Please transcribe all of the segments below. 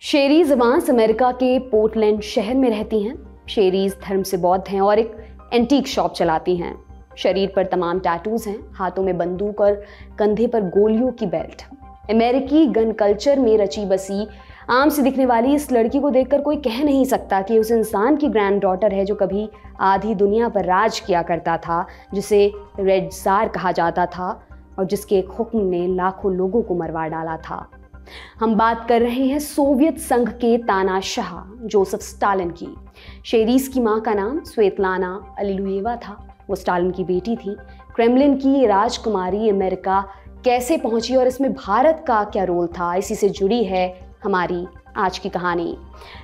शेरीज वांस अमेरिका के पोर्टलैंड शहर में रहती हैं। शेरीज धर्म से बौद्ध हैं और एक एंटीक शॉप चलाती हैं। शरीर पर तमाम टैटूज हैं, हाथों में बंदूक और कंधे पर गोलियों की बेल्ट। अमेरिकी गन कल्चर में रची बसी आम से दिखने वाली इस लड़की को देखकर कोई कह नहीं सकता कि उस इंसान की ग्रैंड डॉटर है जो कभी आधी दुनिया पर राज किया करता था, जिसे रेड जार कहा जाता था और जिसके एक हुक्म ने लाखों लोगों को मरवा डाला था। हम बात कर रहे हैं सोवियत संघ के तानाशाह जोसेफ स्टालिन की। शेरीज की मां का नाम स्वेतलाना अलीलुएवा था। वो स्टालिन की बेटी थी। क्रेमलिन की राजकुमारी अमेरिका कैसे पहुंची और इसमें भारत का क्या रोल था, इसी से जुड़ी है हमारी आज की कहानी।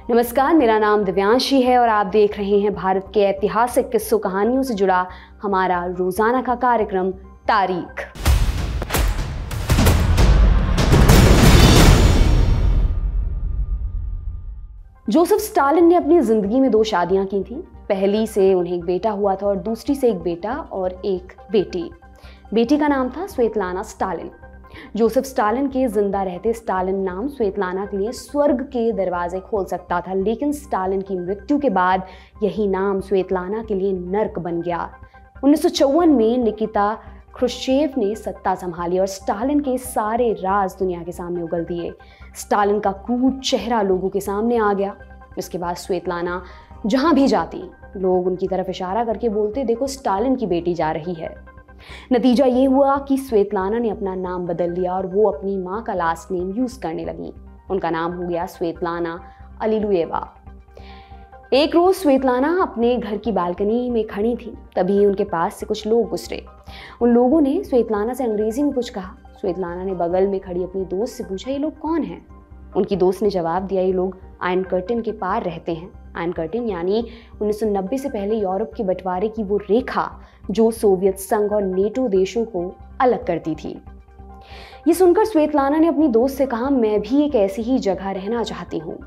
नमस्कार, मेरा नाम दिव्यांशी है और आप देख रहे हैं भारत के ऐतिहासिक किस्सों कहानियों से जुड़ा हमारा रोजाना का कार्यक्रम तारीख। जोसेफ स्टालिन ने अपनी जिंदगी में 2 शादियां की थीं। पहली से उन्हें एक बेटा हुआ था और दूसरी से एक बेटा और एक बेटी। बेटी का नाम था स्वेतलाना स्टालिन। जोसेफ स्टालिन के जिंदा रहते स्टालिन नाम स्वेतलाना के लिए स्वर्ग के दरवाजे खोल सकता था, लेकिन स्टालिन की मृत्यु के बाद यही नाम स्वेतलाना के लिए नर्क बन गया। 1954 में निकिता ख्रुश्चेव ने सत्ता संभाली और स्टालिन के सारे राज दुनिया के सामने उगल दिए। स्टालिन का क्रूर चेहरा लोगों के सामने आ गया। इसके बाद स्वेतलाना जहां भी जाती, लोग उनकी तरफ इशारा करके बोलते, देखो स्टालिन की बेटी जा रही है। नतीजा ये हुआ कि स्वेतलाना ने अपना नाम बदल लिया और वो अपनी माँ का लास्ट नेम यूज करने लगी। उनका नाम हो गया स्वेतलाना अलीलुएवा। एक रोज स्वेतलाना अपने घर की बालकनी में खड़ी थी, तभी उनके पास से कुछ लोग गुजरे। उन लोगों ने स्वेतलाना से अंग्रेजी में कुछ कहा। स्वेतलाना ने बगल में खड़ी अपनी दोस्त से पूछा, ये लोग कौन हैं? उनकी दोस्त ने जवाब दिया, ये लोग आयरन कर्टन के पार रहते हैं। आयरन कर्टन यानी 1990 से पहले यूरोप के बंटवारे की वो रेखा जो सोवियत संघ और नेटो देशों को अलग करती थी। ये सुनकर स्वेतलाना ने अपनी दोस्त से कहा, मैं भी एक ऐसी ही जगह रहना चाहती हूँ।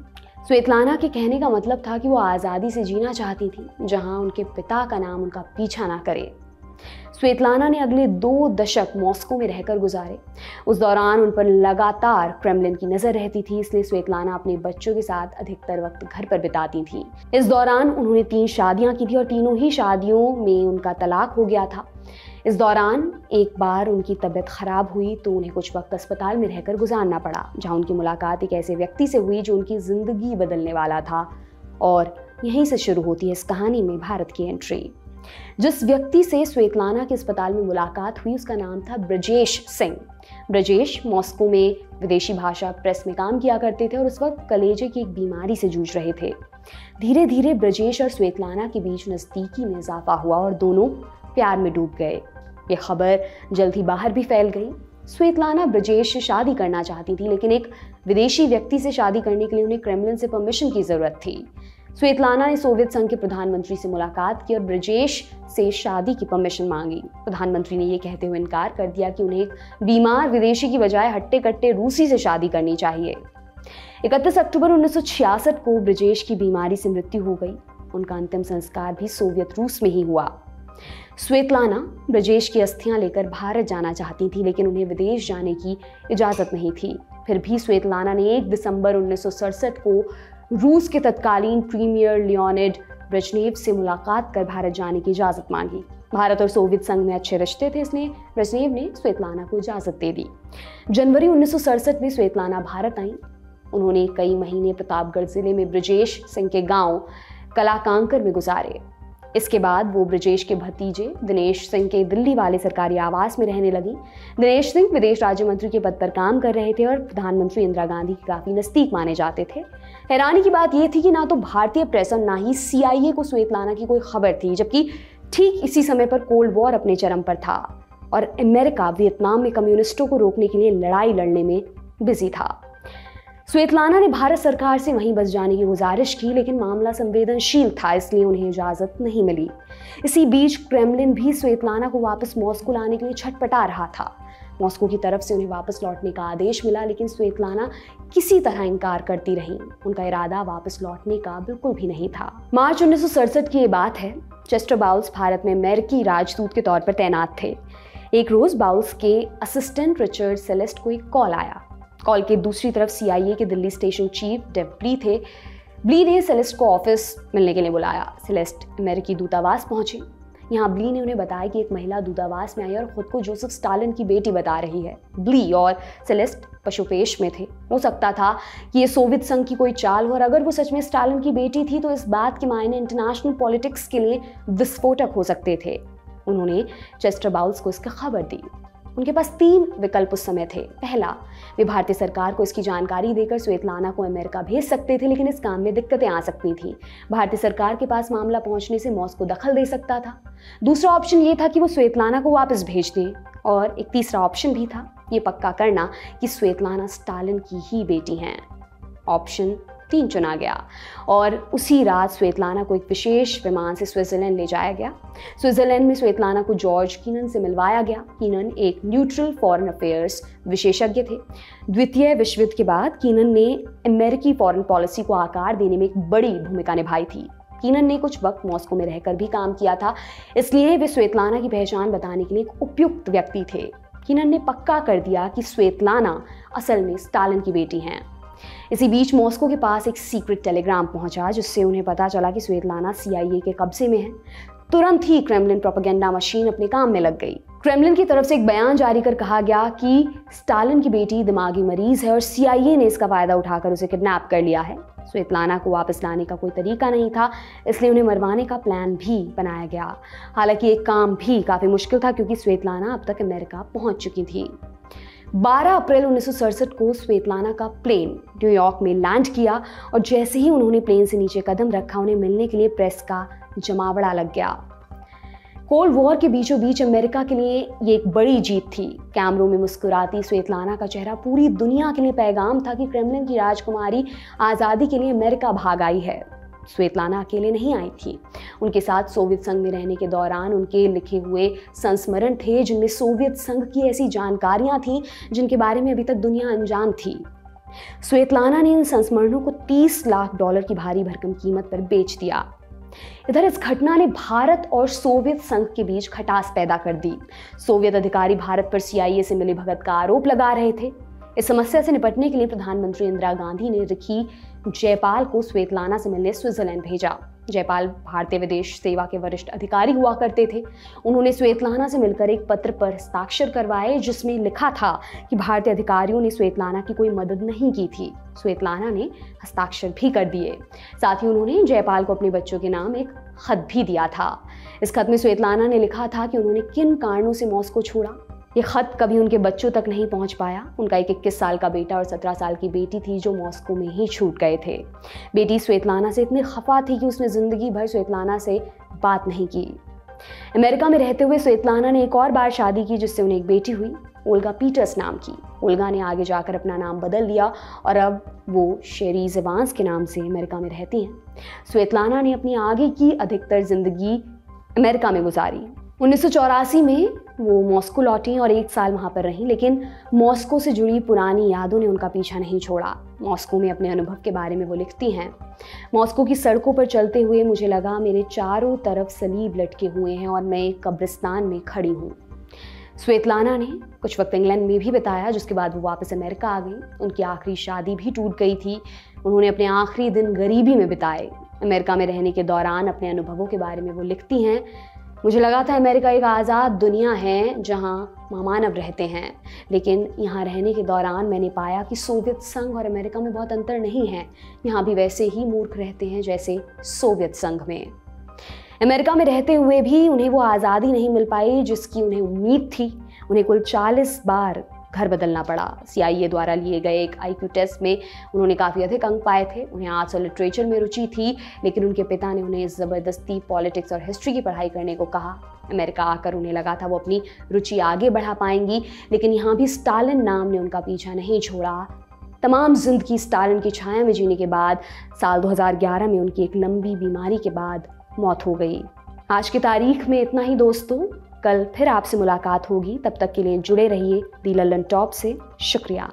स्वेतलाना के कहने का मतलब था कि वो आज़ादी से जीना चाहती थी, जहां उनके पिता का नाम उनका पीछा ना करे। स्वेतलाना ने अगले 2 दशक मॉस्को में रहकर गुजारे। उस दौरान उन पर लगातार क्रेमलिन की नजर रहती थी, इसलिए स्वेतलाना अपने बच्चों के साथ अधिकतर वक्त घर पर बिताती थी। इस दौरान उन्होंने 3 शादियां की थी और तीनों ही शादियों में उनका तलाक हो गया था। इस दौरान एक बार उनकी तबीयत खराब हुई तो उन्हें कुछ वक्त अस्पताल में रहकर गुजारना पड़ा, जहां उनकी मुलाकात एक ऐसे व्यक्ति से हुई जो उनकी जिंदगी बदलने वाला था। और यहीं से शुरू होती है इस कहानी में भारत की एंट्री। जिस व्यक्ति से स्वेतलाना के अस्पताल में मुलाकात हुई उसका नाम था ब्रजेश सिंह। ब्रजेश मॉस्को में विदेशी भाषा प्रेस में काम किया करते थे और उस वक्त कलेजे की एक बीमारी से जूझ रहे थे। धीरे धीरे ब्रजेश और स्वेतलाना के बीच नजदीकी में इजाफा हुआ और दोनों प्यार में डूब गए। ये खबर जल्द ही बाहर भी फैल गई। स्वेतलाना ब्रजेश से शादी करना चाहती थी, लेकिन एक विदेशी व्यक्ति से शादी करने के लिए उन्हें क्रेमलिन से परमिशन की जरूरत थी। स्वेतलाना ने सोवियत संघ के प्रधानमंत्री से मुलाकात की और ब्रजेश से शादी की परमिशन मांगी। प्रधानमंत्री ने यह कहते हुए इनकार कर दिया कि उन्हें एक बीमार विदेशी की बजाय हट्टे कट्टे रूसी से शादी करनी चाहिए। 31 अक्टूबर 1966 को ब्रजेश की बीमारी से मृत्यु हो गई। उनका अंतिम संस्कार भी सोवियत रूस में ही हुआ। स्वेतलाना ब्रजेश की अस्थियां लेकर भारत जाना चाहती थी, लेकिन उन्हें विदेश जाने की इजाजत नहीं थी। फिर भी स्वेतलाना ने 1 दिसंबर 1967 को रूस के तत्कालीन प्रीमियर लियोनिड ब्रेजनेव से मुलाकात कर भारत जाने की इजाजत मांगी। भारत और सोवियत संघ में अच्छे रिश्ते थे, इसलिए ब्रेजनेव ने स्वेतलाना को इजाजत दे दी। जनवरी 1967 में स्वेतलाना भारत आई। उन्होंने कई महीने प्रतापगढ़ जिले में ब्रजेश सिंह के गांव कलाकांकर में गुजारे। इसके बाद वो ब्रजेश के भतीजे दिनेश सिंह के दिल्ली वाले सरकारी आवास में रहने लगी। दिनेश सिंह विदेश राज्य मंत्री के पद पर काम कर रहे थे और प्रधानमंत्री इंदिरा गांधी के काफी नजदीक माने जाते थे। हैरानी की बात यह थी कि ना तो भारतीय प्रेस और ना ही CIA को स्वेतलाना की कोई खबर थी, जबकि ठीक इसी समय पर कोल्ड वॉर अपने चरम पर था और अमेरिका वियतनाम में कम्युनिस्टों को रोकने के लिए लड़ाई लड़ने में बिजी था। स्वेतलाना ने भारत सरकार से वहीं बस जाने की गुजारिश की, लेकिन मामला संवेदनशील था, इसलिए उन्हें इजाजत नहीं मिली। इसी बीच क्रेमलिन भी स्वेतलाना को वापस मॉस्को लाने के लिए छटपटा रहा था। मॉस्को की तरफ से उन्हें वापस लौटने का आदेश मिला, लेकिन स्वेतलाना किसी तरह इनकार करती रही। उनका इरादा वापस लौटने का बिल्कुल भी नहीं था। मार्च 1967 की ये बात है। चेस्टर बाउल्स भारत में अमेरिकी राजदूत के तौर पर तैनात थे। एक रोज बाउल्स के असिस्टेंट रिचर्ड सेलेस्ट को एक कॉल आया। कॉल के दूसरी तरफ CIA के दिल्ली स्टेशन चीफ डेव ब्ली थे। ब्ली ने सेलेस्ट को ऑफिस मिलने के लिए बुलाया। सेलेस्ट अमेरिकी दूतावास पहुंची। यहाँ ब्ली ने उन्हें बताया कि एक महिला दूतावास में आई और खुद को जोसेफ स्टालिन की बेटी बता रही है। ब्ली और सेलेस्ट पशुपेश में थे। हो सकता था कि ये सोवियत संघ की कोई चाल हो, और अगर वो सच में स्टालिन की बेटी थी तो इस बात के मायने इंटरनेशनल पॉलिटिक्स के लिए विस्फोटक हो सकते थे। उन्होंने चेस्टर बाउल्स को इसकी खबर दी। उनके पास 3 विकल्प उस समय थे। पहला, वे भारतीय सरकार को इसकी जानकारी देकर स्वेतलाना को अमेरिका भेज सकते थे, लेकिन इस काम में दिक्कतें आ सकती थी। भारतीय सरकार के पास मामला पहुंचने से मॉस्को दखल दे सकता था। दूसरा ऑप्शन ये था कि वो स्वेतलाना को वापस भेज दें, और एक तीसरा ऑप्शन भी था, ये पक्का करना कि स्वेतलाना स्टालिन की ही बेटी हैं। ऑप्शन 3 चुना गया और उसी रात स्वेतलाना को एक विशेष विमान से स्विट्जरलैंड ले जाया गया। स्विट्जरलैंड में स्वेतलाना को जॉर्ज कीनन से मिलवाया गया। कीनन एक न्यूट्रल फॉरेन अफेयर्स विशेषज्ञ थे। द्वितीय विश्व युद्ध के बाद कीनन ने अमेरिकी फॉरेन पॉलिसी को आकार देने में एक बड़ी भूमिका निभाई थी। कीनन ने कुछ वक्त मॉस्को में रहकर भी काम किया था, इसलिए वे स्वेतलाना की पहचान बताने के लिए एक उपयुक्त व्यक्ति थे। कीनन ने पक्का कर दिया कि स्वेतलाना असल में स्टालिन की बेटी हैं। इसी बीच मॉस्को के पास एक सीक्रेट टेलीग्राम पहुंचा, जिससे उन्हें पता चला कि स्वेतलाना CIA के कब्जे में है। तुरंत ही क्रेमलिन प्रोपेगेंडा मशीन अपने काम में लग गई। क्रेमलिन की तरफ से एक बयान जारी कर कहा गया कि स्टालिन की बेटी दिमागी मरीज है और CIA ने इसका फायदा उठाकर उसे किडनैप कर लिया है। स्वेतलाना को वापस लाने का कोई तरीका नहीं था, इसलिए उन्हें मरवाने का प्लान भी बनाया गया। हालांकि एक काम भी काफी मुश्किल था, क्योंकि स्वेतलाना अब तक अमेरिका पहुंच चुकी थी। 12 अप्रैल 1967 को स्वेतलाना का प्लेन न्यूयॉर्क में लैंड किया, और जैसे ही उन्होंने प्लेन से नीचे कदम रखा, उन्हें मिलने के लिए प्रेस का जमावड़ा लग गया। कोल्ड वॉर के बीचों बीच अमेरिका के लिए ये एक बड़ी जीत थी। कैमरों में मुस्कुराती स्वेतलाना का चेहरा पूरी दुनिया के लिए पैगाम था कि क्रेमलिन की राजकुमारी आज़ादी के लिए अमेरिका भाग आई है। स्वेतलाना अकेले नहीं आई थी। उनके साथ सोवियत संघ में रहने के दौरान उनके लिखे हुए संस्मरण थे, जिनमें सोवियत संघ की ऐसी जानकारियां थीं जिनके बारे में अभी तक दुनिया अनजान थी। स्वेतलाना ने इन संस्मरणों को $30 लाख की भारी भरकम कीमत पर बेच दिया। इधर इस घटना ने भारत और सोवियत संघ के बीच खटास पैदा कर दी। सोवियत अधिकारी भारत पर CIA से मिलीभगत का आरोप लगा रहे थे। इस समस्या से निपटने के लिए प्रधानमंत्री इंदिरा गांधी ने रिकी जयपाल को स्वेतलाना से मिलने स्विट्जरलैंड भेजा। जयपाल भारतीय विदेश सेवा के वरिष्ठ अधिकारी हुआ करते थे। उन्होंने स्वेतलाना से मिलकर एक पत्र पर हस्ताक्षर करवाए, जिसमें लिखा था कि भारतीय अधिकारियों ने स्वेतलाना की कोई मदद नहीं की थी। स्वेतलाना ने हस्ताक्षर भी कर दिए। साथ ही उन्होंने जयपाल को अपने बच्चों के नाम एक खत भी दिया था। इस खत में स्वेतलाना ने लिखा था कि उन्होंने किन कारणों से मॉस्को छोड़ा। ये खत कभी उनके बच्चों तक नहीं पहुंच पाया। उनका एक 21 साल का बेटा और 17 साल की बेटी थी, जो मॉस्को में ही छूट गए थे। बेटी स्वेतलाना से इतनी खफा थी कि उसने जिंदगी भर स्वेतलाना से बात नहीं की। अमेरिका में रहते हुए स्वेतलाना ने एक और बार शादी की, जिससे उन्हें एक बेटी हुई, ओल्गा पीटर्स नाम की। ओल्गा ने आगे जाकर अपना नाम बदल लिया और अब वो शेरी ज़ेवांस के नाम से अमेरिका में रहती हैं। स्वेतलाना ने अपनी आगे की अधिकतर जिंदगी अमेरिका में गुजारी। 1984 में वो मॉस्को लौटी और 1 साल वहाँ पर रहीं, लेकिन मॉस्को से जुड़ी पुरानी यादों ने उनका पीछा नहीं छोड़ा। मॉस्को में अपने अनुभव के बारे में वो लिखती हैं, मॉस्को की सड़कों पर चलते हुए मुझे लगा मेरे चारों तरफ सलीब लटके हुए हैं और मैं एक कब्रिस्तान में खड़ी हूँ। स्वेतलाना ने कुछ वक्त इंग्लैंड में भी बिताया, जिसके बाद वो वापस अमेरिका आ गई। उनकी आखिरी शादी भी टूट गई थी। उन्होंने अपने आखिरी दिन गरीबी में बिताए। अमेरिका में रहने के दौरान अपने अनुभवों के बारे में वो लिखती हैं, मुझे लगा था अमेरिका एक आज़ाद दुनिया है जहां मानव रहते हैं, लेकिन यहाँ रहने के दौरान मैंने पाया कि सोवियत संघ और अमेरिका में बहुत अंतर नहीं है। यहाँ भी वैसे ही मूर्ख रहते हैं जैसे सोवियत संघ में। अमेरिका में रहते हुए भी उन्हें वो आज़ादी नहीं मिल पाई जिसकी उन्हें उम्मीद थी। उन्हें कुल 40 बार घर बदलना पड़ा। CIA द्वारा लिए गए एक IQ टेस्ट में उन्होंने काफ़ी अधिक अंक पाए थे। उन्हें आर्ट्स और लिटरेचर में रुचि थी, लेकिन उनके पिता ने उन्हें ज़बरदस्ती पॉलिटिक्स और हिस्ट्री की पढ़ाई करने को कहा। अमेरिका आकर उन्हें लगा था वो अपनी रुचि आगे बढ़ा पाएंगी, लेकिन यहाँ भी स्टालिन नाम ने उनका पीछा नहीं छोड़ा। तमाम जिंदगी स्टालिन की छाया में जीने के बाद साल 2011 में उनकी एक लंबी बीमारी के बाद मौत हो गई। आज की तारीख में इतना ही दोस्तों। कल फिर आपसे मुलाकात होगी, तब तक के लिए जुड़े रहिए दी लल्लन टॉप से। शुक्रिया।